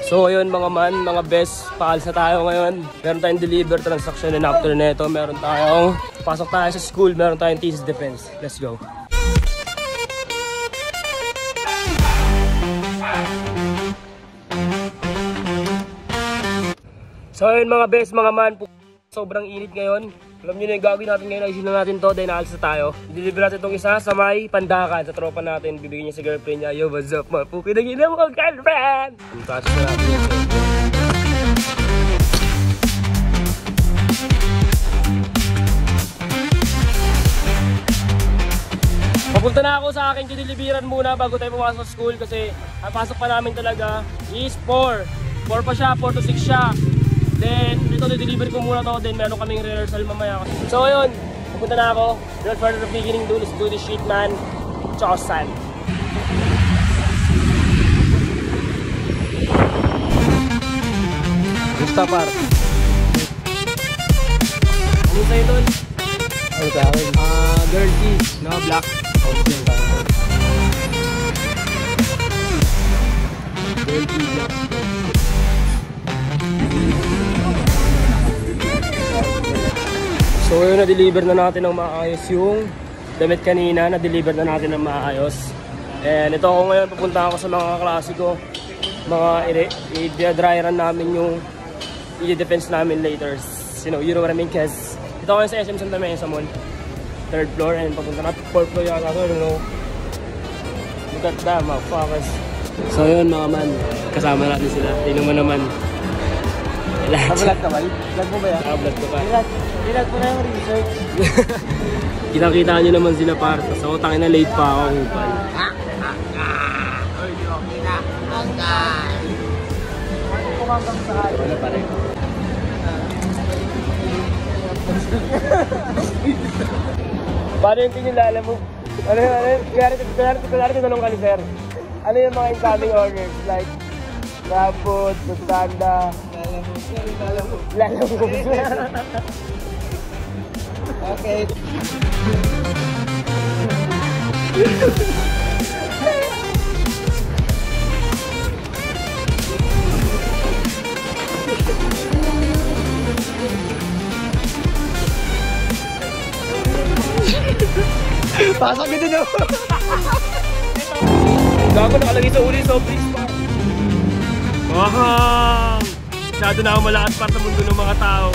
So ayun mga man, mga best, paalis na tayo ngayon. Meron tayong deliver transaction and after neto, meron tayong pasok tayo sa school, meron tayong thesis defense. Let's go. So ayun mga best, mga man, sobrang init ngayon. Alam nyo na yung gagawin natin ngayon, ayusin na natin to, dahil naalis na tayo. Deliver natin itong isa sa may Pandakan, sa tropa natin. Bibigyan niya sa girlfriend niya. Yo, what's up mga puki na gina mo, girlfriend! Ang process na natin yun. Papunta na ako sa aking deliveran muna bago tayo pumasok sa school kasi ang pasok pa namin talaga is 4. 4 pa siya, 4 to 6 siya. Then, dito deliver ko muna to, then meron kaming rehearsal mamaya. So ayun, pupunta na ako. Without further beginning, let's do this shit, man. Chosan. Gusto par. Ano sa'yo doon? Ano sa akin? Girl keys, no? Black. Girl keys, black. So yun, na-deliver na natin ng maayos yung damit kanina, na-deliver na natin ng maayos. And ito ako ngayon, pupunta ako sa mga klase ko, mga i-dry run namin yung i-defense namin later. You know what I mean? Cause ito ako sa SM Santa Mesa Mall, 3rd floor, and papunta na 4th floor yata ako, no? Look at that, motherfuckers. So yun mga man, kasama natin sila. Tingnan mo naman. Nakablog ka ba? Vlog mo ba yan? Nakablog ko pa. Nilag mo na yung research. Kita-kita nyo naman sila par. So tangin na late pa ako. Oy, di ako kita. Hanggang. Kumanggang sa akin. Wala pa rin. Paano yung tinilala mo? Ano yung? Kaya tinanong ka ni sir. Ano yung mga incoming orders? Like, Rapod, Bustanda, Lalamove. Okay. Pasok dito no. Gago nakalagay sa uli, so please pa. Wow! Masyado na ako malakas para sa mundo ng mga tao.